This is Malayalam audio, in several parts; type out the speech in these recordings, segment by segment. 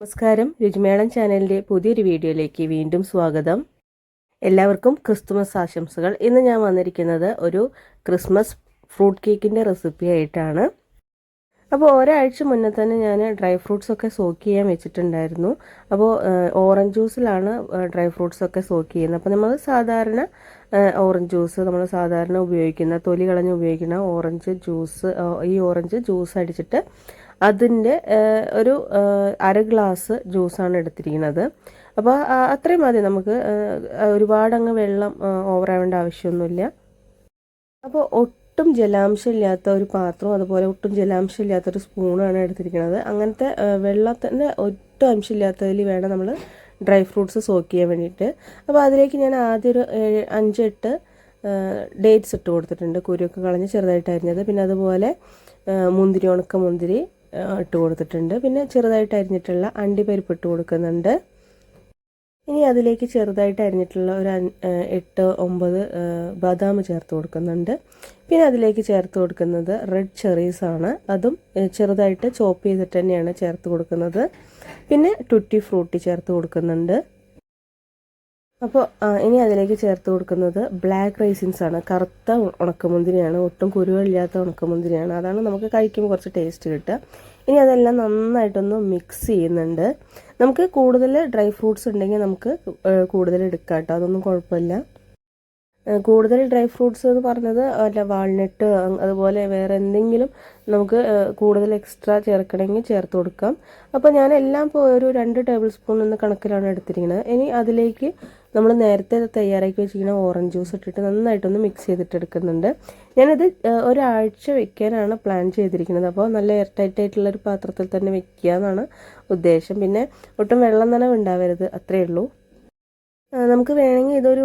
നമസ്കാരം, രുചിമേളം ചാനലിൻ്റെ പുതിയൊരു വീഡിയോയിലേക്ക് വീണ്ടും സ്വാഗതം. എല്ലാവർക്കും ക്രിസ്തുമസ് ആശംസകൾ. ഇന്ന് ഞാൻ വന്നിരിക്കുന്നത് ഒരു ക്രിസ്മസ് ഫ്രൂട്ട് കേക്കിൻ്റെ റെസിപ്പി ആയിട്ടാണ്. അപ്പോൾ ഒരാഴ്ച മുന്നേ തന്നെ ഞാൻ ഡ്രൈ ഫ്രൂട്ട്സൊക്കെ സോക്ക് ചെയ്യാൻ വെച്ചിട്ടുണ്ടായിരുന്നു. അപ്പോൾ ഓറഞ്ച് ജ്യൂസിലാണ് ഡ്രൈ ഫ്രൂട്ട്സൊക്കെ സോക്ക് ചെയ്യുന്നത്. അപ്പോൾ നമ്മൾ സാധാരണ ഓറഞ്ച് ജ്യൂസ് നമ്മൾ സാധാരണ ഉപയോഗിക്കുന്ന തൊലി കളഞ്ഞ് ഉപയോഗിക്കുന്ന ഓറഞ്ച് ജ്യൂസ് അടിച്ചിട്ട് അതിൻ്റെ ഒരു അര ഗ്ലാസ് ജ്യൂസാണ് എടുത്തിരിക്കുന്നത്. അപ്പോൾ അത്രയും മതി, നമുക്ക് ഒരുപാടങ്ങ് വെള്ളം ഓവറാവേണ്ട ആവശ്യമൊന്നുമില്ല. അപ്പോൾ ഒട്ടും ജലാംശമില്ലാത്ത ഒരു പാത്രവും അതുപോലെ ഒട്ടും ജലാംശമില്ലാത്തൊരു സ്പൂണാണ് എടുത്തിരിക്കുന്നത്. അങ്ങനത്തെ വെള്ളത്തിൻ്റെ ഒട്ടും അംശമില്ലാത്തതിൽ വേണം നമ്മൾ ഡ്രൈ ഫ്രൂട്ട്സ് സോക്ക് ചെയ്യാൻ വേണ്ടിയിട്ട്. അപ്പോൾ അതിലേക്ക് ഞാൻ ആദ്യം ഒരു 5-8 ഡേറ്റ്സ് ഇട്ട് കൊടുത്തിട്ടുണ്ട്, കുരുവൊക്കെ കളഞ്ഞ് ചെറുതായിട്ട് അരിഞ്ഞത്. പിന്നെ അതുപോലെ ഉണക്കമുന്തിരി ഇട്ട് കൊടുത്തിട്ടുണ്ട്. പിന്നെ ചെറുതായിട്ട് അരിഞ്ഞിട്ടുള്ള അണ്ടിപ്പരിപ്പ് ഇട്ട് കൊടുക്കുന്നുണ്ട്. ഇനി അതിലേക്ക് ചെറുതായിട്ട് അരിഞ്ഞിട്ടുള്ള ഒരു 8-9 ബദാം ചേർത്ത് കൊടുക്കുന്നുണ്ട്. പിന്നെ അതിലേക്ക് ചേർത്ത് കൊടുക്കുന്നത് റെഡ് ചെറീസ് ആണ്. അതും ചെറുതായിട്ട് ചോപ്പ് ചെയ്തിട്ട് തന്നെയാണ് ചേർത്ത് കൊടുക്കുന്നത്. പിന്നെ ടുറ്റി ഫ്രൂട്ടി ചേർത്ത് കൊടുക്കുന്നുണ്ട്. അപ്പോൾ ഇനി അതിലേക്ക് ചേർത്ത് കൊടുക്കുന്നത് ബ്ലാക്ക് റൈസിൻസ് ആണ്. കറുത്ത ഉണക്കമുന്തിരിയാണ്, ഒട്ടും കുരുവില്ലാത്ത ഉണക്കമുന്തിരിയാണ്. അതാണ് നമുക്ക് കഴിക്കുമ്പോൾ കുറച്ച് ടേസ്റ്റ് കിട്ടുക. ഇനി അതെല്ലാം നന്നായിട്ടൊന്ന് മിക്സ് ചെയ്യുന്നുണ്ട്. നമുക്ക് കൂടുതൽ ഡ്രൈ ഫ്രൂട്ട്സ് ഉണ്ടെങ്കിൽ നമുക്ക് കൂടുതൽ എടുക്കാം കേട്ടോ, അതൊന്നും കുഴപ്പമില്ല. കൂടുതൽ ഡ്രൈ ഫ്രൂട്ട്സ് എന്ന് പറഞ്ഞത് വാൾനട്ട് അതുപോലെ വേറെ എന്തെങ്കിലും നമുക്ക് കൂടുതൽ എക്സ്ട്രാ ചേർക്കണമെങ്കിൽ ചേർത്ത് കൊടുക്കാം. അപ്പോൾ ഞാൻ എല്ലാം ഇപ്പോൾ ഒരു 2 ടേബിൾ സ്പൂൺ എന്ന കണക്കിലാണ് എടുത്തിരിക്കുന്നത്. ഇനി അതിലേക്ക് നമ്മൾ നേരത്തെ തയ്യാറാക്കി വെച്ചിരിക്കുന്ന ഓറഞ്ച് ജ്യൂസ് ഇട്ടിട്ട് നന്നായിട്ടൊന്ന് മിക്സ് ചെയ്തിട്ട് എടുക്കുന്നുണ്ട്. ഞാനിത് ഒരാഴ്ച വെക്കാനാണ് പ്ലാൻ ചെയ്തിരിക്കുന്നത്. അപ്പോൾ നല്ല എയർ ടൈറ്റ് ആയിട്ടുള്ളൊരു പാത്രത്തിൽ തന്നെ വെക്കുക എന്നാണ് ഉദ്ദേശം. പിന്നെ ഒട്ടും വെള്ളം നനവ് ഉണ്ടാവരുത്, അത്രയേ ഉള്ളൂ. നമുക്ക് വേണമെങ്കിൽ ഇതൊരു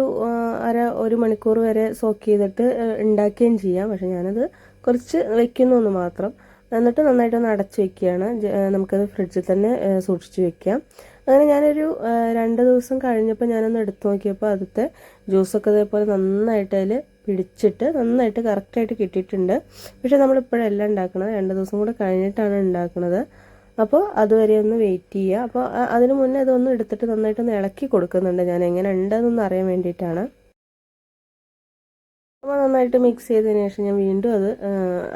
1 മണിക്കൂർ വരെ സോക്ക് ചെയ്തിട്ട് ഉണ്ടാക്കുകയും ചെയ്യാം. പക്ഷെ ഞാനത് കുറച്ച് വെക്കുന്നു മാത്രം. എന്നിട്ട് നന്നായിട്ടൊന്ന് അടച്ച് വെക്കുകയാണ്. നമുക്കത് ഫ്രിഡ്ജിൽ തന്നെ സൂക്ഷിച്ച് വെക്കാം. അങ്ങനെ ഞാനൊരു 2 ദിവസം കഴിഞ്ഞപ്പോൾ ഞാനൊന്ന് എടുത്തു നോക്കിയപ്പോൾ അതിലത്തെ ജ്യൂസൊക്കെ അതേപോലെ നന്നായിട്ട് അതിൽ പിടിച്ചിട്ട് നന്നായിട്ട് കറക്റ്റായിട്ട് കിട്ടിയിട്ടുണ്ട്. പക്ഷെ നമ്മളിപ്പോഴല്ല ഉണ്ടാക്കുന്നത്, 2 ദിവസം കൂടെ കഴിഞ്ഞിട്ടാണ് ഉണ്ടാക്കുന്നത്. അപ്പോൾ അതുവരെ ഒന്ന് വെയിറ്റ് ചെയ്യുക. അപ്പോൾ അതിന് മുന്നേ അതൊന്ന് എടുത്തിട്ട് നന്നായിട്ടൊന്ന് ഇളക്കി കൊടുക്കുന്നുണ്ട് ഞാൻ, എങ്ങനെ ഉണ്ടെന്നൊന്ന് അറിയാൻ വേണ്ടിയിട്ടാണ്. അപ്പോൾ നന്നായിട്ട് മിക്സ് ചെയ്തതിന് ശേഷം ഞാൻ വീണ്ടും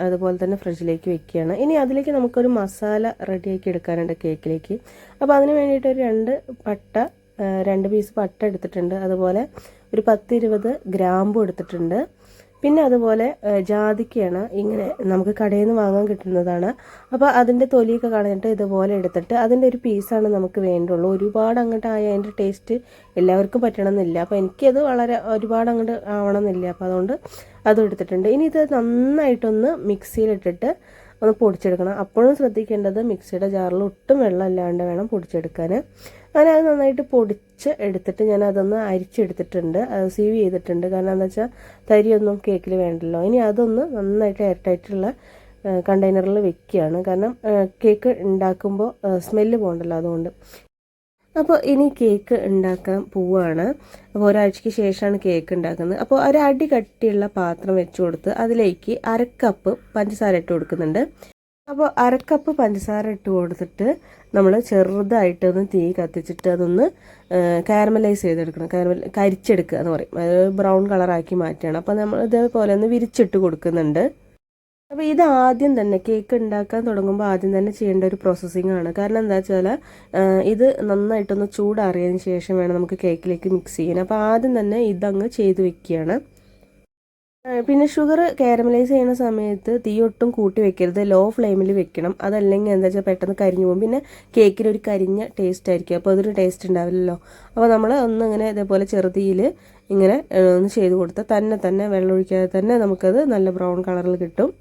അതുപോലെ തന്നെ ഫ്രിഡ്ജിലേക്ക് വെക്കുകയാണ്. ഇനി അതിലേക്ക് നമുക്കൊരു മസാല റെഡിയാക്കി എടുക്കാനുണ്ട് കേക്കിലേക്ക്. അപ്പോൾ അതിന് വേണ്ടിയിട്ട് ഒരു 2 പീസ് പട്ട എടുത്തിട്ടുണ്ട്. അതുപോലെ ഒരു 10-20 ഗ്രാമ്പും എടുത്തിട്ടുണ്ട്. പിന്നെ അതുപോലെ ജാതിക്കയാണ്, ഇങ്ങനെ നമുക്ക് കടയിൽ നിന്ന് വാങ്ങാൻ കിട്ടുന്നതാണ്. അപ്പോൾ അതിൻ്റെ തൊലിയൊക്കെ കളഞ്ഞിട്ട് ഇതുപോലെ എടുത്തിട്ട് അതിൻ്റെ ഒരു പീസാണ് നമുക്ക് വേണ്ടുള്ളൂ. ഒരുപാട് അങ്ങോട്ട് ആയ അതിൻ്റെ ടേസ്റ്റ് എല്ലാവർക്കും പറ്റണമെന്നില്ല. അപ്പോൾ എനിക്കത് ഒരുപാട് അങ്ങോട്ട് ആവണമെന്നില്ല. അപ്പോൾ അതുകൊണ്ട് അതും എടുത്തിട്ടുണ്ട്. ഇനി ഇത് നന്നായിട്ടൊന്ന് മിക്സിയിലിട്ടിട്ട് ഒന്ന് പൊടിച്ചെടുക്കണം. അപ്പോഴും ശ്രദ്ധിക്കേണ്ടത് മിക്സിയുടെ ജാറിൽ ഒട്ടും വെള്ളം ഇല്ലാണ്ട് വേണം പൊടിച്ചെടുക്കാൻ. ഞാൻ അത് നന്നായിട്ട് പൊടിച്ച് എടുത്തിട്ട് ഞാൻ അതൊന്ന് അരിച്ചെടുത്തിട്ടുണ്ട്, അത് സീവ് ചെയ്തിട്ടുണ്ട്. കാരണം എന്താ വെച്ചാൽ തരിയൊന്നും കേക്കിൽ വേണ്ടല്ലോ. ഇനി അതൊന്ന് നന്നായിട്ട് എയർടൈറ്റുള്ള കണ്ടെയ്നറിൽ വെക്കുകയാണ്. കാരണം കേക്ക് ഉണ്ടാക്കുമ്പോൾ സ്മെല്ല് പോകണ്ടല്ലോ, അതുകൊണ്ട്. അപ്പോൾ ഇനി കേക്ക് ഉണ്ടാക്കാൻ പോവുകയാണ്. അപ്പോൾ ഒരാഴ്ചയ്ക്ക് ശേഷമാണ് കേക്ക് ഉണ്ടാക്കുന്നത്. അപ്പോൾ ഒരു അടി കട്ടിയുള്ള പാത്രം വെച്ച് കൊടുത്ത് അതിലേക്ക് 1/2 കപ്പ് പഞ്ചസാര ഇട്ട് കൊടുക്കുന്നുണ്ട്. അപ്പോൾ 1/2 കപ്പ് പഞ്ചസാര ഇട്ട് കൊടുത്തിട്ട് നമ്മൾ ചെറുതായിട്ടൊന്ന് തീ കത്തിച്ചിട്ട് അതൊന്ന് കാരമലൈസ് ചെയ്തെടുക്കണം. കരിച്ചെടുക്കുക എന്ന് പറയും, അത് ബ്രൗൺ കളറാക്കി മാറ്റുകയാണ്. അപ്പോൾ നമ്മൾ ഇതേപോലെ ഒന്ന് വിരിച്ചിട്ട് കൊടുക്കുന്നുണ്ട്. അപ്പോൾ ഇത് ആദ്യം തന്നെ കേക്ക് ഉണ്ടാക്കാൻ തുടങ്ങുമ്പോൾ ആദ്യം തന്നെ ചെയ്യേണ്ട ഒരു പ്രോസസ്സിംഗ് ആണ്. കാരണം എന്താ വെച്ചാൽ ഇത് നന്നായിട്ടൊന്ന് ചൂടാറിയതിന് ശേഷം വേണം നമുക്ക് കേക്കിലേക്ക് മിക്സ് ചെയ്യാൻ. അപ്പോൾ ആദ്യം തന്നെ ഇതങ്ങ് ചെയ്ത് വെക്കുകയാണ്. പിന്നെ ഷുഗർ കാരമലൈസ് ചെയ്യുന്ന സമയത്ത് തീ ഒട്ടും കൂട്ടി വെക്കരുത്, ലോ ഫ്ലെയിമിൽ വെക്കണം. അതല്ലെങ്കിൽ എന്താ വെച്ചാൽ പെട്ടെന്ന് കരിഞ്ഞു പോകും. പിന്നെ കേക്കിന് ഒരു കരിഞ്ഞ ടേസ്റ്റ് ആയിരിക്കും, അപ്പോൾ അതൊരു ടേസ്റ്റ് ഉണ്ടാവില്ലല്ലോ. അപ്പോൾ നമ്മൾ ഇങ്ങനെ ഇതേപോലെ ചെറുതീയിൽ ഇങ്ങനെ ഒന്ന് ചെയ്ത് കൊടുത്താൽ തന്നെ വെള്ളം ഒഴിക്കാതെ തന്നെ നമുക്കത് നല്ല ബ്രൗൺ കളറിൽ കിട്ടും.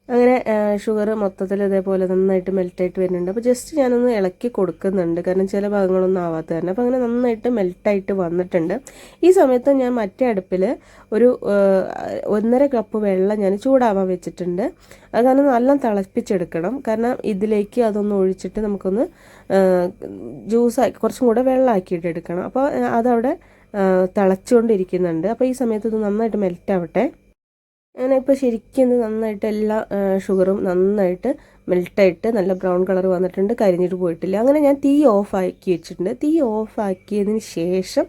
അങ്ങനെ ഷുഗർ മൊത്തത്തിൽ ഇതേപോലെ നന്നായിട്ട് മെൽറ്റായിട്ട് വരുന്നുണ്ട്. അപ്പോൾ ജസ്റ്റ് ഞാനൊന്ന് ഇളക്കി കൊടുക്കുന്നുണ്ട്, കാരണം ചില ഭാഗങ്ങളൊന്നും ആവാത്ത തന്നെ. അപ്പോൾ അങ്ങനെ നന്നായിട്ട് മെൽറ്റായിട്ട് വന്നിട്ടുണ്ട്. ഈ സമയത്ത് ഞാൻ മറ്റേ അടുപ്പിൽ ഒരു 1.5 കപ്പ് വെള്ളം ഞാൻ ചൂടാവാൻ വെച്ചിട്ടുണ്ട്. അത് കാരണം നല്ല തിളപ്പിച്ചെടുക്കണം. കാരണം ഇതിലേക്ക് അതൊന്ന് ഒഴിച്ചിട്ട് നമുക്കൊന്ന് ജ്യൂസാക്കി കുറച്ചും കൂടെ വെള്ളമാക്കിയിട്ട് എടുക്കണം. അപ്പോൾ അതവിടെ തിളച്ചുകൊണ്ടിരിക്കുന്നുണ്ട്. അപ്പോൾ ഈ സമയത്ത് ഇത് നന്നായിട്ട് മെൽറ്റാവട്ടെ. അങ്ങനെ ഇപ്പോൾ ശരിക്കും നന്നായിട്ട് എല്ലാ ഷുഗറും നന്നായിട്ട് മെൽട്ടായിട്ട് നല്ല ബ്രൗൺ കളർ വന്നിട്ടുണ്ട്, കരിഞ്ഞിട്ട് പോയിട്ടില്ല. അങ്ങനെ ഞാൻ തീ ഓഫാക്കി വെച്ചിട്ടുണ്ട്. തീ ഓഫാക്കിയതിന് ശേഷം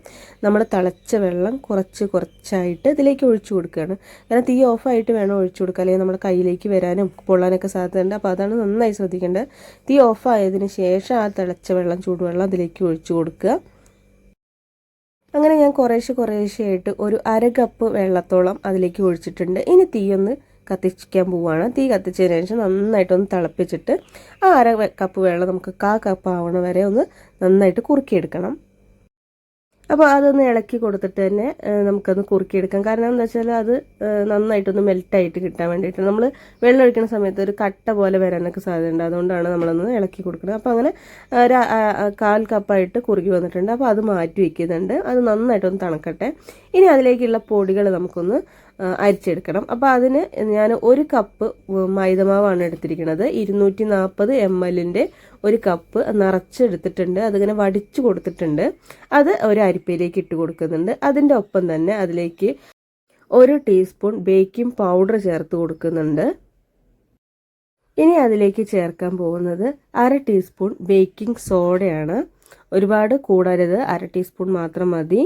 നമ്മൾ തിളച്ച വെള്ളം കുറച്ചായിട്ട് ഇതിലേക്ക് ഒഴിച്ചു കൊടുക്കുകയാണ്. കാരണം തീ ഓഫായിട്ട് വേണം ഒഴിച്ചു കൊടുക്കുക, അല്ലെങ്കിൽ നമ്മുടെ കയ്യിലേക്ക് വരാനും പൊള്ളാനൊക്കെ സാധ്യതയുണ്ട്. അപ്പോൾ അതാണ് നന്നായി ശ്രദ്ധിക്കേണ്ടത്. തീ ഓഫായതിന് ശേഷം ആ തിളച്ച വെള്ളം, ചൂടുവെള്ളം അതിലേക്ക് ഒഴിച്ചു കൊടുക്കുക. അങ്ങനെ ഞാൻ കുറേശ്ശെയായിട്ട് ഒരു 1/2 കപ്പ് വെള്ളത്തോളം അതിലേക്ക് ഒഴിച്ചിട്ടുണ്ട്. ഇനി തീയൊന്ന് കത്തിക്കാൻ പോവുകയാണ്. തീ കത്തിച്ചതിന് ശേഷം നന്നായിട്ടൊന്ന് തിളപ്പിച്ചിട്ട് ആ 1/2 കപ്പ് വെള്ളം നമുക്ക് 1/4 കപ്പ് ആവണ വരെ ഒന്ന് നന്നായിട്ട് കുറുക്കിയെടുക്കണം. അപ്പോൾ അതൊന്ന് ഇളക്കി കൊടുത്തിട്ട് തന്നെ നമുക്കത് കുറുക്കിയെടുക്കാം. കാരണം എന്താ വെച്ചാൽ അത് നന്നായിട്ടൊന്ന് മെൽറ്റായിട്ട് കിട്ടാൻ വേണ്ടിയിട്ട് നമ്മൾ വെള്ളം ഒഴിക്കുന്ന സമയത്ത് ഒരു കട്ട പോലെ വരാനൊക്കെ സാധ്യതയുണ്ട്. അതുകൊണ്ടാണ് നമ്മളൊന്ന് ഇളക്കി കൊടുക്കുന്നത്. അപ്പോൾ അങ്ങനെ 1/4 കപ്പായിട്ട് കുറുകി വന്നിട്ടുണ്ട്. അപ്പോൾ അത് മാറ്റി വയ്ക്കുന്നുണ്ട്. അത് നന്നായിട്ടൊന്ന് തണുക്കട്ടെ. ഇനി അതിലേക്കുള്ള പൊടികൾ നമുക്കൊന്ന് അരിച്ചെടുക്കണം. അപ്പോൾ അതിന് ഞാൻ 1 കപ്പ് മൈദമാവാണ് എടുത്തിരിക്കുന്നത്. 240 ml ഒരു കപ്പ് നിറച്ചെടുത്തിട്ടുണ്ട്. അതിങ്ങനെ വടിച്ചു കൊടുത്തിട്ടുണ്ട്. അത് ഒരു അരിപ്പയിലേക്ക് ഇട്ട് കൊടുക്കുന്നുണ്ട്. അതിൻ്റെ ഒപ്പം തന്നെ അതിലേക്ക് 1 ടീസ്പൂൺ ബേക്കിംഗ് പൗഡർ ചേർത്ത് കൊടുക്കുന്നുണ്ട്. ഇനി അതിലേക്ക് ചേർക്കാൻ പോകുന്നത് 1/2 ടീസ്പൂൺ ബേക്കിംഗ് സോഡയാണ്. ഒരുപാട് കൂടരുത്, 1/2 ടീസ്പൂൺ മാത്രം മതി.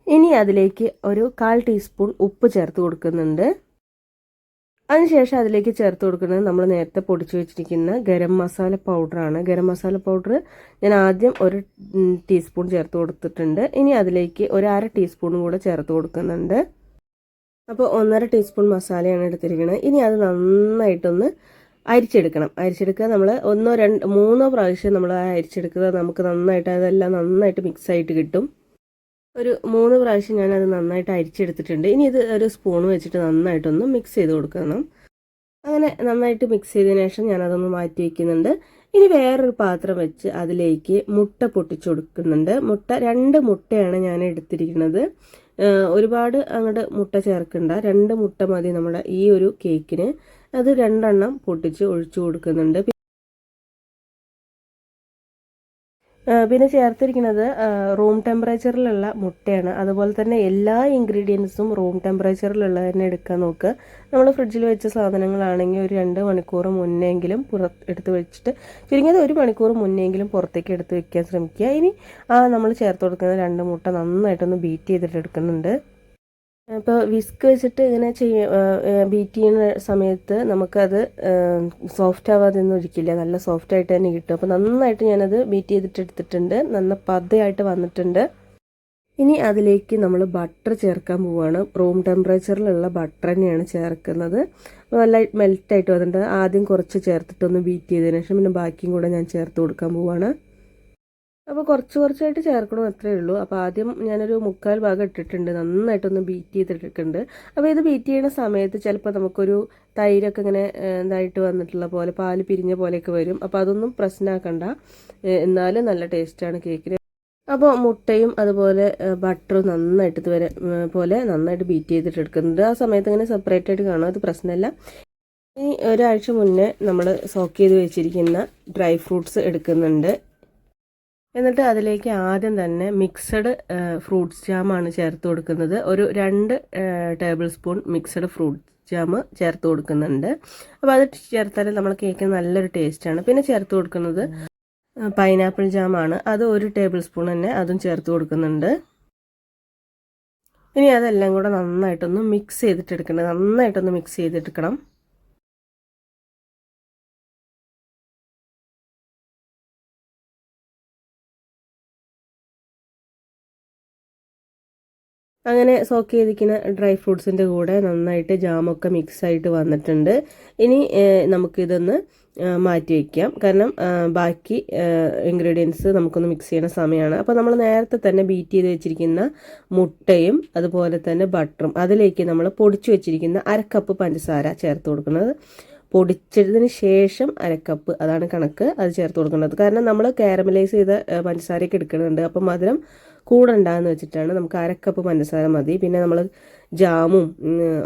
ഇനി അതിലേക്ക് ഒരു 1/4 ടീസ്പൂൺ ഉപ്പ് ചേർത്ത് കൊടുക്കുന്നുണ്ട്. അതിനുശേഷം അതിലേക്ക് ചേർത്ത് കൊടുക്കുന്നത് നമ്മൾ നേരത്തെ പൊടിച്ചു വെച്ചിരിക്കുന്ന ഗരം മസാല പൗഡറാണ്. ഗരം മസാല പൗഡർ ഞാൻ ആദ്യം 1 ടീസ്പൂൺ ചേർത്ത് കൊടുത്തിട്ടുണ്ട്. ഇനി അതിലേക്ക് ഒരു 1/2 ടീസ്പൂണും കൂടെ ചേർത്ത് കൊടുക്കുന്നുണ്ട്. അപ്പോൾ 1/2 ടീസ്പൂൺ മസാലയാണ് എടുത്തിരിക്കുന്നത്. ഇനി അത് നന്നായിട്ടൊന്ന് അരിച്ചെടുക്കണം. അരിച്ചെടുക്കുക നമ്മൾ 1, 2, 3 പ്രാവശ്യം നമ്മൾ അരിച്ചെടുക്കുക. നമുക്ക് നന്നായിട്ട് അതെല്ലാം നന്നായിട്ട് മിക്സായിട്ട് കിട്ടും. ഒരു 3 പ്രാവശ്യം ഞാനത് നന്നായിട്ട് അരിച്ചെടുത്തിട്ടുണ്ട്. ഇനി ഇത് ഒരു സ്പൂൺ വെച്ചിട്ട് നന്നായിട്ടൊന്ന് മിക്സ് ചെയ്ത് കൊടുക്കണം. അങ്ങനെ നന്നായിട്ട് മിക്സ് ചെയ്തതിന് ശേഷം ഞാനതൊന്ന് മാറ്റി വയ്ക്കുന്നുണ്ട്. ഇനി വേറൊരു പാത്രം വെച്ച് അതിലേക്ക് മുട്ട പൊട്ടിച്ചു കൊടുക്കുന്നുണ്ട്. 2 മുട്ടയാണ് ഞാൻ എടുത്തിരിക്കുന്നത്. ഒരുപാട് അങ്ങോട്ട് മുട്ട ചേർക്കണ്ട, 2 മുട്ട മതി നമ്മുടെ ഈ ഒരു കേക്കിന്. അത് 2 എണ്ണം പൊട്ടിച്ച് ഒഴിച്ചു കൊടുക്കുന്നുണ്ട്. പിന്നെ ചേർത്തിരിക്കുന്നത് റൂം ടെമ്പറേച്ചറിലുള്ള മുട്ടയാണ്. അതുപോലെ തന്നെ എല്ലാ ഇൻഗ്രീഡിയൻസും റൂം ടെമ്പറേച്ചറിലുള്ള തന്നെ എടുക്കാൻ നോക്കുക. നമ്മൾ ഫ്രിഡ്ജിൽ വെച്ച സാധനങ്ങളാണെങ്കിൽ ഒരു 2 മണിക്കൂർ മുന്നെങ്കിലും എടുത്ത് വെച്ചിട്ട്, ചുരുങ്ങിയത് 1 മണിക്കൂർ മുന്നെങ്കിലും പുറത്തേക്ക് എടുത്ത് വെക്കാൻ ശ്രമിക്കുക. ഇനി നമ്മൾ ചേർത്ത് കൊടുക്കുന്ന 2 മുട്ട നന്നായിട്ടൊന്ന് ബീറ്റ് ചെയ്തിട്ട് എടുക്കുന്നുണ്ട്. അപ്പോൾ വിസ്ക് വെച്ചിട്ട് ഇങ്ങനെ ബീറ്റ് ചെയ്യുന്ന സമയത്ത് നമുക്കത് സോഫ്റ്റ് ആവാതെ ഒന്നും ഇരിക്കില്ല, നല്ല സോഫ്റ്റ് ആയിട്ട് തന്നെ കിട്ടും. അപ്പോൾ നന്നായിട്ട് ഞാനത് ബീറ്റ് ചെയ്തിട്ട് എടുത്തിട്ടുണ്ട്. നല്ല പതയായിട്ട് വന്നിട്ടുണ്ട്. ഇനി അതിലേക്ക് നമ്മൾ ബട്ടർ ചേർക്കാൻ പോവുകയാണ്. റൂം ടെമ്പറേച്ചറിലുള്ള ബട്ടർ തന്നെയാണ് ചേർക്കുന്നത്. നല്ല മെൽറ്റായിട്ട് വന്നിട്ടുണ്ട്. ആദ്യം കുറച്ച് ചേർത്തിട്ടൊന്ന് ബീറ്റ് ചെയ്തതിന് ശേഷം പിന്നെ ബാക്കിയും കൂടെ ഞാൻ ചേർത്ത് കൊടുക്കാൻ പോവുകയാണ്. അപ്പോൾ കുറച്ചായിട്ട് ചേർക്കണം, അത്രയേ ഉള്ളൂ. അപ്പോൾ ആദ്യം ഞാനൊരു 3/4 ഭാഗം ഇട്ടിട്ടുണ്ട്. നന്നായിട്ടൊന്ന് ബീറ്റ് ചെയ്തിട്ടുണ്ട്. അപ്പോൾ ഇത് ബീറ്റ് ചെയ്യുന്ന സമയത്ത് ചിലപ്പോൾ നമുക്കൊരു തൈരൊക്കെ ഇങ്ങനെ ഇതായിട്ട് വന്നിട്ടുള്ള പോലെ, പാല് പിരിഞ്ഞ പോലെയൊക്കെ വരും. അപ്പോൾ അതൊന്നും പ്രശ്നമാക്കണ്ട, എന്നാലും നല്ല ടേസ്റ്റാണ് കേക്കിന്. അപ്പോൾ മുട്ടയും അതുപോലെ ബട്ടറും നന്നായിട്ട് ഇതുവരെ പോലെ നന്നായിട്ട് ബീറ്റ് ചെയ്തിട്ട് എടുക്കുന്നുണ്ട്. ആ സമയത്ത് ഇങ്ങനെ സെപ്പറേറ്റ് ആയിട്ട് കാണും, അത് പ്രശ്നമില്ല. ഇനി ഒരാഴ്ച മുന്നേ നമ്മൾ സോക്ക് ചെയ്ത് വെച്ചിരിക്കുന്ന ഡ്രൈ ഫ്രൂട്ട്സ് എടുക്കുന്നുണ്ട്. എന്നിട്ട് അതിലേക്ക് ആദ്യം തന്നെ മിക്സഡ് ഫ്രൂട്ട്സ് ജാമാണ് ചേർത്ത് കൊടുക്കുന്നത്. ഒരു 2 table spoon mixed fruit jam ചേർത്ത് കൊടുക്കുന്നുണ്ട്. അപ്പോൾ അത് ചേർത്താൽ നമ്മൾ കേക്കിന് നല്ലൊരു ടേസ്റ്റാണ്. പിന്നെ ചേർത്ത് കൊടുക്കുന്നത് പൈനാപ്പിൾ ജാമാണ്. അത് 1 ടേബിൾ സ്പൂൺ തന്നെ അതും ചേർത്ത് കൊടുക്കുന്നുണ്ട്. ഇനി അതെല്ലാം കൂടെ നന്നായിട്ടൊന്ന് മിക്സ് ചെയ്തിട്ടെടുക്കണം. നന്നായിട്ടൊന്ന് മിക്സ് ചെയ്തെടുക്കണം. അങ്ങനെ സോക്ക് ചെയ്തിരിക്കുന്ന ഡ്രൈ ഫ്രൂട്ട്സിൻ്റെ കൂടെ നന്നായിട്ട് ജാമൊക്കെ മിക്സായിട്ട് വന്നിട്ടുണ്ട്. ഇനി നമുക്കിതൊന്ന് മാറ്റി വയ്ക്കാം. കാരണം ബാക്കി ഇൻഗ്രീഡിയൻസ് നമുക്കൊന്ന് മിക്സ് ചെയ്യുന്ന സമയമാണ്. അപ്പോൾ നമ്മൾ നേരത്തെ തന്നെ ബീറ്റ് ചെയ്ത് വെച്ചിരിക്കുന്ന മുട്ടയും അതുപോലെ തന്നെ ബട്ടറും അതിലേക്ക് നമ്മൾ പൊടിച്ചു വെച്ചിരിക്കുന്ന 1/2 കപ്പ് പഞ്ചസാര ചേർത്ത് കൊടുക്കുന്നത്. പൊടിച്ചതിന് ശേഷം 1/2 കപ്പ്, അതാണ് കണക്ക്, അത് ചേർത്ത് കൊടുക്കുന്നത്. കാരണം നമ്മൾ കാരമലൈസ് ചെയ്ത പഞ്ചസാരയൊക്കെ എടുക്കുന്നുണ്ട്. അപ്പം മധുരം കൂടണ്ടെന്ന് വെച്ചിട്ടാണ്. നമുക്ക് 1/2 കപ്പ് പഞ്ചസാര മതി. പിന്നെ നമ്മൾ ജാമും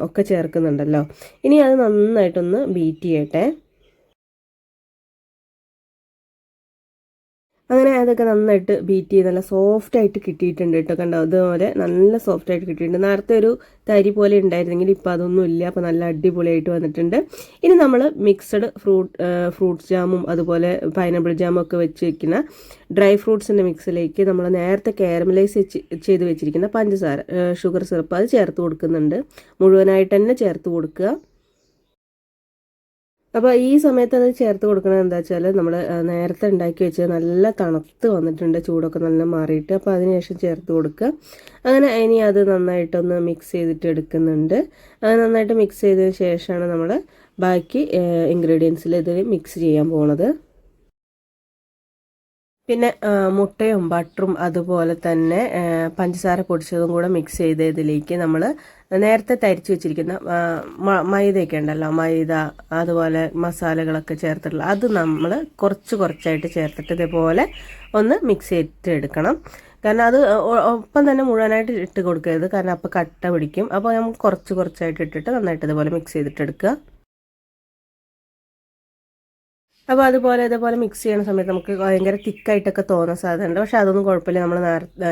ഒക്കെ ചേർക്കുന്നുണ്ടല്ലോ. ഇനി അത് നന്നായിട്ടൊന്ന് ബീറ്റ് ചെയ്യട്ടെ. അങ്ങനെ അതൊക്കെ നന്നായിട്ട് ബീറ്റ് ചെയ്ത് നല്ല സോഫ്റ്റായിട്ട് കിട്ടിയിട്ടുണ്ട് കേട്ടോ. കണ്ടോ, അതുപോലെ നല്ല സോഫ്റ്റായിട്ട് കിട്ടിയിട്ടുണ്ട്. നേരത്തെ ഒരു തരി പോലെ ഉണ്ടായിരുന്നെങ്കിൽ ഇപ്പോൾ അതൊന്നും ഇല്ല. അപ്പോൾ നല്ല അടിപൊളിയായിട്ട് വന്നിട്ടുണ്ട്. ഇനി നമ്മൾ മിക്സഡ് ഫ്രൂട്ട്സ് ജാമും അതുപോലെ പൈനാപ്പിൾ ജാമും ഒക്കെ വെച്ച് വെക്കുന്ന ഡ്രൈ ഫ്രൂട്ട്സിൻ്റെ മിക്സിലേക്ക് നമ്മൾ നേരത്തെ കാരമലൈസ് ചെയ്ത് വെച്ചിരിക്കുന്ന പഞ്ചസാര, ഷുഗർ സിറപ്പ് അത് ചേർത്ത് കൊടുക്കുന്നുണ്ട്. മുഴുവനായിട്ട് തന്നെ ചേർത്ത് കൊടുക്കുക. അപ്പോൾ ഈ സമയത്ത് അത് ചേർത്ത് കൊടുക്കുന്നത് എന്താ വെച്ചാൽ നമ്മൾ നേരത്തെ ഉണ്ടാക്കി വെച്ചത് നല്ല തണുത്ത് വന്നിട്ടുണ്ട്, ചൂടൊക്കെ നല്ല മാറിയിട്ട്. അപ്പോൾ അതിനുശേഷം ചേർത്ത് കൊടുക്കുക. അങ്ങനെ ഇനി അത് നന്നായിട്ടൊന്ന് മിക്സ് ചെയ്തിട്ട് എടുക്കുന്നുണ്ട്. അത് നന്നായിട്ട് മിക്സ് ചെയ്തതിന് ശേഷമാണ് നമ്മൾ ബാക്കി ഇൻഗ്രീഡിയൻസിൽ ഇത് മിക്സ് ചെയ്യാൻ പോകുന്നത്. പിന്നെ മുട്ടയും ബട്ടറും അതുപോലെ തന്നെ പഞ്ചസാര പൊടിച്ചതും കൂടെ മിക്സ് ചെയ്ത് ഇതിലേക്ക് നമ്മൾ നേരത്തെ തരിച്ച് വെച്ചിരിക്കുന്ന മൈദയൊക്കെ ഉണ്ടല്ലോ, മൈദ അതുപോലെ മസാലകളൊക്കെ ചേർത്തിട്ടുള്ള അത് നമ്മൾ കുറച്ചായിട്ട് ചേർത്തിട്ട് ഇതേപോലെ ഒന്ന് മിക്സ് ചെയ്തിട്ട് എടുക്കണം. കാരണം അത് ഒപ്പം തന്നെ മുഴുവനായിട്ട് ഇട്ട് കൊടുക്കരുത്, കാരണം അപ്പോൾ കട്ട പിടിക്കും. അപ്പോൾ നമുക്ക് കുറച്ചായിട്ട് ഇട്ടിട്ട് നന്നായിട്ട് ഇതുപോലെ മിക്സ് ചെയ്തിട്ട് എടുക്കുക. അപ്പോൾ ഇതേപോലെ മിക്സ് ചെയ്യുന്ന സമയത്ത് നമുക്ക് ഭയങ്കര തിക്കായിട്ടൊക്കെ തോന്നാൻ സാധ്യതയുണ്ട്. പക്ഷേ അതൊന്നും കുഴപ്പമില്ല. നമ്മൾ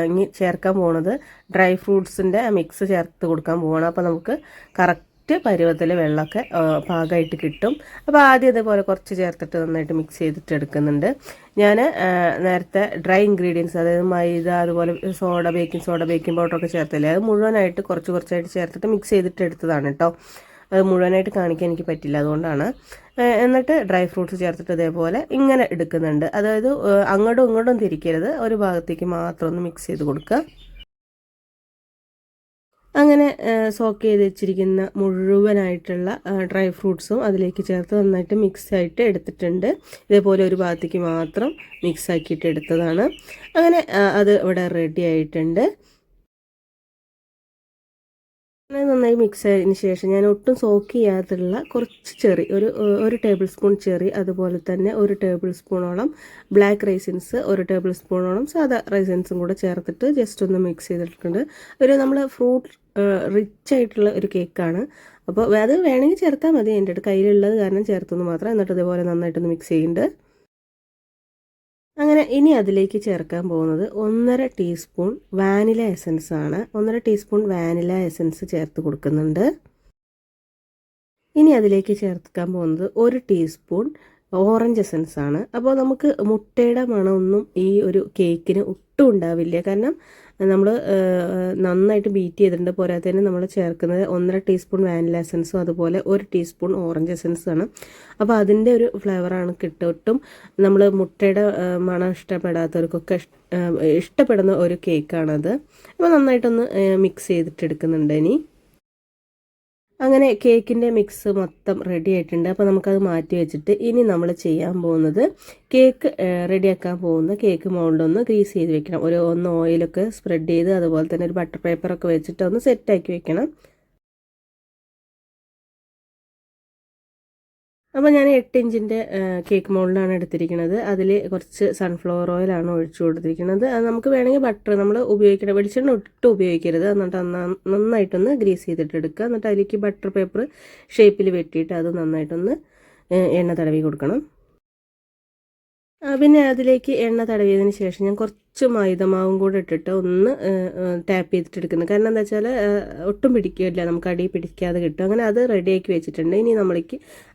ഇനി ചേർക്കാൻ പോകുന്നത് ഡ്രൈ ഫ്രൂട്ട്സിൻ്റെ മിക്സ് ചേർത്ത് കൊടുക്കാൻ പോകണം. അപ്പോൾ നമുക്ക് കറക്റ്റ് പരുവത്തിൽ വെള്ളമൊക്കെ പാകമായിട്ട് കിട്ടും. അപ്പോൾ ആദ്യം ഇതേപോലെ കുറച്ച് ചേർത്തിട്ട് നന്നായിട്ട് മിക്സ് ചെയ്തിട്ട് എടുക്കുന്നുണ്ട്. ഞാൻ നേരത്തെ ഡ്രൈ ഇൻഗ്രീഡിയൻസ്, അതായത് മൈദ അതുപോലെ ബേക്കിംഗ് സോഡ, ബേക്കിംഗ് പൗഡറൊക്കെ ചേർത്തില്ലേ, അത് മുഴുവനായിട്ട് കുറച്ചായിട്ട് ചേർത്തിട്ട് മിക്സ് ചെയ്തിട്ട് എടുത്തതാണ് കേട്ടോ. അത് മുഴുവനായിട്ട് കാണിക്കാൻ എനിക്ക് പറ്റില്ല, അതുകൊണ്ടാണ്. എന്നിട്ട് ഡ്രൈ ഫ്രൂട്ട്സ് ചേർത്തിട്ട് ഇതേപോലെ ഇങ്ങനെ എടുക്കുന്നുണ്ട്. അതായത് അങ്ങോട്ടും ഇങ്ങോട്ടും തിരിക്കരുത്, ഒരു ഭാഗത്തേക്ക് മാത്രം ഒന്ന് മിക്സ് ചെയ്ത് കൊടുക്കുക. അങ്ങനെ സോക്ക് ചെയ്ത് വെച്ചിരിക്കുന്ന മുഴുവനായിട്ടുള്ള ഡ്രൈ ഫ്രൂട്ട്സും അതിലേക്ക് ചേർത്ത് നന്നായിട്ട് മിക്സ് ആയിട്ട് എടുത്തിട്ടുണ്ട്. ഇതേപോലെ ഒരു ഭാഗത്തേക്ക് മാത്രം മിക്സ് ആക്കിയിട്ട് എടുത്തതാണ്. അങ്ങനെ അത് ഇവിടെ റെഡി ആയിട്ടുണ്ട്. നന്നായി മിക്സ് ആയതിന് ശേഷം ഞാൻ ഒട്ടും സോക്ക് ചെയ്യാത്തുള്ള കുറച്ച് ചെറി, ഒരു ടേബിൾ സ്പൂൺ ചെറി, അതുപോലെ തന്നെ 1 ടേബിൾ സ്പൂണോളം ബ്ലാക്ക് റൈസിൻസ്, 1 ടേബിൾ സ്പൂണോളം സാധാ റൈസിൻസും കൂടെ ചേർത്തിട്ട് ജസ്റ്റ് ഒന്ന് മിക്സ് ചെയ്തിട്ടുണ്ട്. നമ്മൾ ഫ്രൂട്ട് റിച്ച് ആയിട്ടുള്ള ഒരു കേക്കാണ്. അപ്പോൾ അത് വേണമെങ്കിൽ ചേർത്താൽ മതി, എൻ്റെ അടുത്ത് കയ്യിലുള്ളത് കാരണം ചേർത്തെന്ന് മാത്രം. എന്നിട്ട് ഇതേപോലെ നന്നായിട്ടൊന്ന് മിക്സ് ചെയ്യുന്നുണ്ട്. അങ്ങനെ ഇനി അതിലേക്ക് ചേർക്കാൻ പോകുന്നത് 1.5 ടീസ്പൂൺ വാനില എസൻസ് ആണ്. 1.5 ടീസ്പൂൺ വാനില എസൻസ് ചേർത്ത് കൊടുക്കുന്നുണ്ട്. ഇനി അതിലേക്ക് ചേർക്കാൻ പോകുന്നത് 1 ടീസ്പൂൺ ഓറഞ്ച് എസൻസ് ആണ്. അപ്പോൾ നമുക്ക് മുട്ടയുടെ മണമൊന്നും ഈ ഒരു കേക്കിന് ഒട്ടും ഉണ്ടാവില്ല, കാരണം നമ്മൾ നന്നായിട്ട് ബീറ്റ് ചെയ്തിട്ടുണ്ട്. പോരാത്തതിന് നമ്മൾ ചേർക്കുന്നത് 1.5 ടീസ്പൂൺ വാനില എസൻസും അതുപോലെ 1 ടീസ്പൂൺ ഓറഞ്ച് എസൻസും ആണ്. അപ്പോൾ അതിൻ്റെ ഒരു ഫ്ലേവറാണ് കിട്ടുക. ഒട്ടും നമ്മൾ മുട്ടയുടെ മണം ഇഷ്ടപ്പെടാത്തവർക്കൊക്കെ ഇഷ്ടപ്പെടുന്ന ഒരു കേക്കാണത്. അപ്പോൾ നന്നായിട്ടൊന്ന് മിക്സ് ചെയ്തിട്ടെടുക്കുന്നുണ്ട്. ഇനി അങ്ങനെ കേക്കിൻ്റെ മിക്സ് മൊത്തം റെഡി ആയിട്ടുണ്ട്. അപ്പോൾ നമുക്കത് മാറ്റി വെച്ചിട്ട് ഇനി നമ്മൾ ചെയ്യാൻ പോകുന്നത് കേക്ക് റെഡിയാക്കാൻ പോകുന്ന കേക്ക് മൗൾഡൊന്ന് ഗ്രീസ് ചെയ്ത് വെക്കണം. ഒന്ന് ഓയിലൊക്കെ സ്പ്രെഡ് ചെയ്ത് അതുപോലെ തന്നെ ഒരു ബട്ടർ പേപ്പറൊക്കെ വെച്ചിട്ട് ഒന്ന് സെറ്റാക്കി വെക്കണം. അപ്പോൾ ഞാൻ 8 ഇഞ്ചിൻ്റെ കേക്ക് മോൾഡാണ് എടുത്തിരിക്കുന്നത്. അതിൽ കുറച്ച് സൺഫ്ലവർ ഓയിലാണ് ഒഴിച്ചു കൊടുത്തിരിക്കുന്നത്. അത് നമുക്ക് വേണമെങ്കിൽ ബട്ടർ നമ്മൾ ഉപയോഗിക്കണം, വെളിച്ചെണ്ണ ഒട്ടും ഉപയോഗിക്കരുത്. എന്നിട്ട് നന്നായിട്ടൊന്ന് ഗ്രീസ് ചെയ്തിട്ട് എടുക്കുക. എന്നിട്ട് അതിലേക്ക് ബട്ടർ പേപ്പർ ഷേപ്പിൽ വെട്ടിയിട്ട് അത് നന്നായിട്ടൊന്ന് എണ്ണ തടവി കൊടുക്കണം. പിന്നെ അതിലേക്ക് എണ്ണ തടവിയതിന് ശേഷം ഞാൻ കുറച്ച് മൈദമാവും കൂടെ ഇട്ടിട്ട് ഒന്ന് ടാപ്പ് ചെയ്തിട്ട് എടുക്കുന്നത്. കാരണം എന്താ വെച്ചാൽ ഒട്ടും പിടിക്കില്ല, നമുക്ക് അടി പിടിക്കാതെ കിട്ടും. അങ്ങനെ അത് റെഡിയാക്കി വെച്ചിട്ടുണ്ട്. ഇനി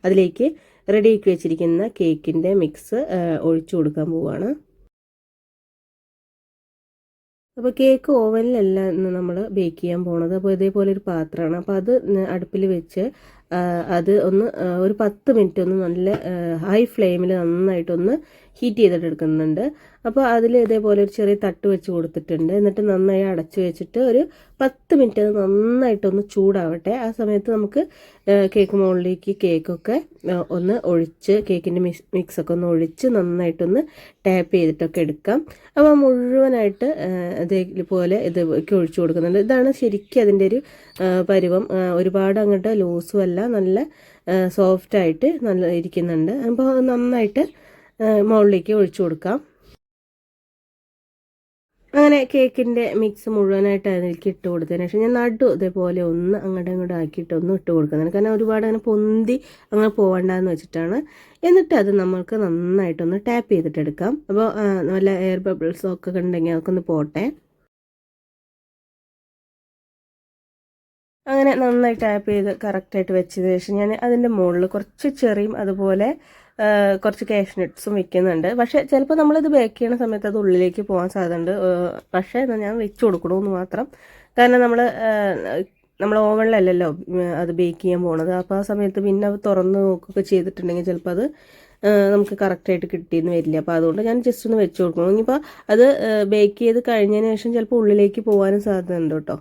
അതിലേക്ക് റെഡിയാക്കി വെച്ചിരിക്കുന്ന കേക്കിൻ്റെ മിക്സ് ഒഴിച്ചു കൊടുക്കാൻ പോവുകയാണ്. അപ്പോൾ കേക്ക് ഓവനിലല്ല ഇന്ന് നമ്മൾ ബേക്ക് ചെയ്യാൻ പോണത്. അപ്പോൾ ഇതേപോലെ ഒരു പാത്രമാണ്. അപ്പോൾ അത് അടുപ്പിൽ വെച്ച് അത് ഒരു 10 മിനിറ്റ് ഒന്ന് നല്ല ഹൈ ഫ്ലെയിമിൽ നന്നായിട്ടൊന്ന് ഹീറ്റ് ചെയ്തിട്ട് എടുക്കുന്നുണ്ട്. അപ്പോൾ അതിൽ ഇതേപോലെ ഒരു ചെറിയ തട്ട് വെച്ച് കൊടുത്തിട്ടുണ്ട്. എന്നിട്ട് നന്നായി അടച്ചു വെച്ചിട്ട് ഒരു 10 മിനിറ്റ് അത് നന്നായിട്ടൊന്ന് ചൂടാവട്ടെ. ആ സമയത്ത് നമുക്ക് കേക്ക് മോളിലേക്ക് കേക്കൊക്കെ ഒന്ന് ഒഴിച്ച്, കേക്കിൻ്റെ മിക്സൊക്കെ ഒന്ന് ഒഴിച്ച് നന്നായിട്ടൊന്ന് ടാപ്പ് ചെയ്തിട്ടൊക്കെ എടുക്കാം. അപ്പോൾ മുഴുവനായിട്ട് ഇതേപോലെ ഇതൊക്കെ ഒഴിച്ചു കൊടുക്കുന്നുണ്ട്. ഇതാണ് ശരിക്കും അതിൻ്റെ ഒരു പരുവം. ഒരുപാട് അങ്ങോട്ട് ലൂസും അല്ല, നല്ല സോഫ്റ്റായിട്ട് നല്ല ഇരിക്കുന്നുണ്ട്. അപ്പോൾ നന്നായിട്ട് മുകളിലേക്ക് ഒഴിച്ചു കൊടുക്കാം. അങ്ങനെ കേക്കിൻ്റെ മിക്സ് മുഴുവനായിട്ട് അതിലേക്ക് ഇട്ട് കൊടുത്തതിന് ശേഷം ഞാൻ നടു ഇതേപോലെ ഒന്ന് അങ്ങോട്ടും ഇങ്ങോട്ടും ആക്കിയിട്ട് ഒന്ന് ഇട്ട് കൊടുക്കുന്നുണ്ട്. കാരണം ഒരുപാട് അങ്ങനെ പൊന്തി അങ്ങനെ പോകണ്ടെന്ന് വെച്ചിട്ടാണ്. എന്നിട്ട് അത് നമ്മൾക്ക് നന്നായിട്ടൊന്ന് ടാപ്പ് ചെയ്തിട്ടെടുക്കാം. അപ്പോൾ നല്ല എയർ ബബിൾസൊക്കെ ഉണ്ടെങ്കിൽ അതൊക്കെ ഒന്ന് പോട്ടെ. അങ്ങനെ നന്നായി ടാപ്പ് ചെയ്ത് കറക്റ്റായിട്ട് വെച്ചതിന് ശേഷം ഞാൻ അതിൻ്റെ മുകളിൽ കുറച്ച് ചെറിയും അതുപോലെ കുറച്ച് കാഷ്നട്ട്സും വെക്കുന്നുണ്ട്. പക്ഷേ ചിലപ്പോൾ നമ്മളിത് ബേക്ക് ചെയ്യുന്ന സമയത്ത് അത് ഉള്ളിലേക്ക് പോകാൻ സാധ്യതയുണ്ട്. പക്ഷേ എന്നാൽ ഞാൻ വെച്ച് കൊടുക്കണമെന്ന് മാത്രം. കാരണം നമ്മൾ ഓവനിലല്ലല്ലോ അത് ബേക്ക് ചെയ്യാൻ പോണത്. അപ്പോൾ ആ സമയത്ത് പിന്നെ അത് തുറന്ന് നോക്കുകയൊക്കെ ചെയ്തിട്ടുണ്ടെങ്കിൽ ചിലപ്പോൾ അത് നമുക്ക് കറക്റ്റായിട്ട് കിട്ടിയെന്ന് വരില്ല. അപ്പോൾ അതുകൊണ്ട് ഞാൻ ജസ്റ്റ് ഒന്ന് വെച്ച് കൊടുക്കണം. ഇനിയിപ്പോൾ അത് ബേക്ക് ചെയ്ത് കഴിഞ്ഞതിന് ശേഷം ചിലപ്പോൾ ഉള്ളിലേക്ക് പോകാനും സാധ്യതയുണ്ട് കേട്ടോ.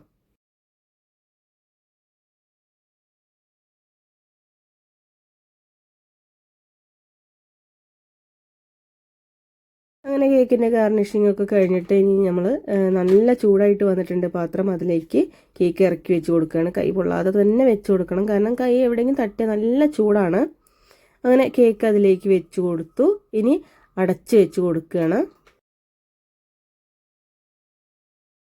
അങ്ങനെ കേക്കിൻ്റെ ഗാർണിഷിംഗ് ഒക്കെ കഴിഞ്ഞിട്ട് ഇനി നമ്മൾ നല്ല ചൂടായിട്ട് വന്നിട്ടുണ്ട് പാത്രം. അതിലേക്ക് കേക്ക് ഇറക്കി വെച്ച് കൊടുക്കുകയാണ്. കൈ പൊള്ളാതെ തന്നെ വെച്ച് കൊടുക്കണം, കാരണം കൈ എവിടെയെങ്കിലും തട്ടിയ നല്ല ചൂടാണ്. അങ്ങനെ കേക്ക് അതിലേക്ക് വെച്ച് കൊടുത്തു. ഇനി അടച്ച് വെച്ച് കൊടുക്കുകയാണ്.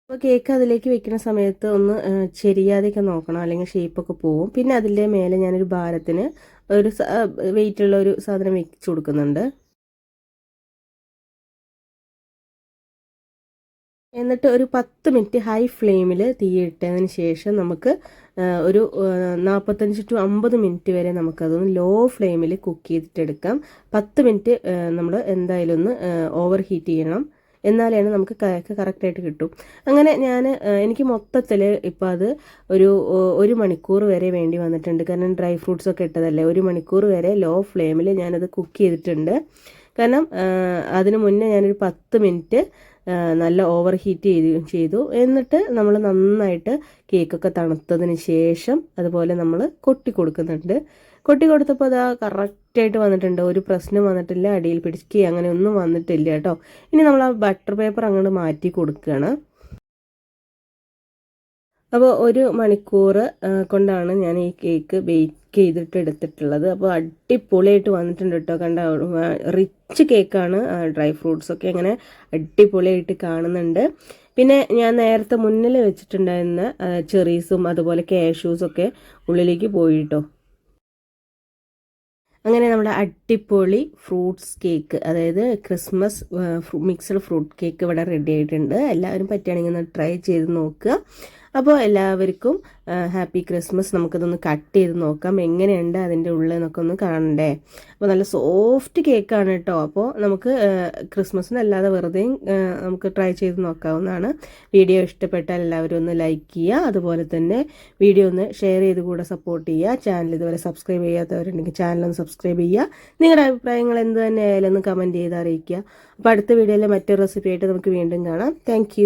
അപ്പോൾ കേക്ക് അതിലേക്ക് വെക്കുന്ന സമയത്ത് ഒന്ന് ചെരിയാതെയൊക്കെ നോക്കണം, അല്ലെങ്കിൽ ഷേപ്പൊക്കെ പോവും. പിന്നെ അതിൻ്റെ മേലെ ഞാനൊരു ഭാരത്തിന് ഒരു വെയിറ്റുള്ള ഒരു സാധനം വെച്ച് കൊടുക്കുന്നുണ്ട്. എന്നിട്ട് ഒരു 10 മിനിറ്റ് ഹൈ ഫ്ലെയിമിൽ തീയിട്ടതിന് ശേഷം നമുക്ക് ഒരു 45 ടു 50 മിനിറ്റ് വരെ നമുക്കതൊന്ന് ലോ ഫ്ലെയിമിൽ കുക്ക് ചെയ്തിട്ടെടുക്കാം. 10 മിനിറ്റ് നമ്മൾ എന്തായാലും ഒന്ന് ഓവർ ഹീറ്റ് ചെയ്യണം, എന്നാലാണ് നമുക്ക് കേക്ക് കറക്റ്റായിട്ട് കിട്ടും. അങ്ങനെ എനിക്ക് മൊത്തത്തിൽ ഇപ്പോൾ അത് ഒരു മണിക്കൂർ വരെ വേണ്ടി വന്നിട്ടുണ്ട്. കാരണം ഡ്രൈ ഫ്രൂട്ട്സ് ഒക്കെ ഇട്ടതല്ലേ. 1 മണിക്കൂർ വരെ ലോ ഫ്ലെയിമിൽ ഞാനത് കുക്ക് ചെയ്തിട്ടുണ്ട്. കാരണം അതിന് മുന്നേ ഞാനൊരു 10 മിനിറ്റ് നല്ല ഓവർ ഹീറ്റ് ചെയ്തു. എന്നിട്ട് നമ്മൾ നന്നായിട്ട് കേക്കൊക്കെ തണുത്തതിന് ശേഷം അതുപോലെ നമ്മൾ കൊട്ടി കൊടുക്കുന്നുണ്ട്. കൊട്ടി കൊടുത്തപ്പോൾ അത് കറക്റ്റായിട്ട് വന്നിട്ടുണ്ട്. ഒരു പ്രശ്നം വന്നിട്ടില്ല, അടിയിൽ പിടിക്കുക അങ്ങനെ ഒന്നും വന്നിട്ടില്ല കേട്ടോ. ഇനി നമ്മൾ ആ ബട്ടർ പേപ്പർ അങ്ങോട്ട് മാറ്റി കൊടുക്കുകയാണ്. അപ്പോൾ 1 മണിക്കൂർ കൊണ്ടാണ് ഞാൻ ഈ കേക്ക് ബേക്ക് ചെയ്തിട്ട് എടുത്തിട്ടുള്ളത്. അപ്പോൾ അടിപൊളിയായിട്ട് വന്നിട്ടുണ്ട് കേട്ടോ. റിച്ച് കേക്കാണ്. ഡ്രൈ ഫ്രൂട്ട്സൊക്കെ അങ്ങനെ അടിപൊളിയായിട്ട് കാണുന്നുണ്ട്. പിന്നെ ഞാൻ നേരത്തെ മുന്നിൽ വെച്ചിട്ടുണ്ടായിരുന്ന ചെറീസും അതുപോലെ കാഷ്യൂസൊക്കെ ഉള്ളിലേക്ക് പോയി കേട്ടോ. അങ്ങനെ നമ്മുടെ അടിപൊളി ഫ്രൂട്ട്സ് കേക്ക്, അതായത് ക്രിസ്മസ് മിക്സ്ഡ് ഫ്രൂട്ട് കേക്ക് ഇവിടെ റെഡി ആയിട്ടുണ്ട്. എല്ലാവരും പറ്റുകയാണെങ്കിൽ ഒന്ന് ട്രൈ ചെയ്ത് നോക്കുക. അപ്പോൾ എല്ലാവർക്കും ഹാപ്പി ക്രിസ്മസ്. നമുക്കിതൊന്ന് കട്ട് ചെയ്ത് നോക്കാം എങ്ങനെയുണ്ട് അതിൻ്റെ ഉള്ളിൽ എന്നൊക്കെ ഒന്ന് കാണണ്ടേ. അപ്പോൾ നല്ല സോഫ്റ്റ് കേക്കാണ് കേട്ടോ. അപ്പോൾ നമുക്ക് ക്രിസ്മസിനല്ലാതെ വെറുതെയും നമുക്ക് ട്രൈ ചെയ്ത് നോക്കാവുന്നതാണ്. വീഡിയോ ഇഷ്ടപ്പെട്ടാൽ എല്ലാവരും ഒന്ന് ലൈക്ക് ചെയ്യുക. അതുപോലെ തന്നെ വീഡിയോ ഒന്ന് ഷെയർ ചെയ്ത് കൂടെ സപ്പോർട്ട് ചെയ്യുക. ചാനൽ ഇതുവരെ സബ്സ്ക്രൈബ് ചെയ്യാത്തവരുണ്ടെങ്കിൽ ചാനലൊന്ന് സബ്സ്ക്രൈബ് ചെയ്യുക. നിങ്ങളുടെ അഭിപ്രായങ്ങൾ എന്ത് തന്നെ ആയാലും ഒന്ന് കമൻറ്റ് ചെയ്ത് അറിയിക്കുക. അപ്പോൾ അടുത്ത വീഡിയോയിൽ മറ്റൊരു റെസിപ്പി ആയിട്ട് നമുക്ക് വീണ്ടും കാണാം. താങ്ക്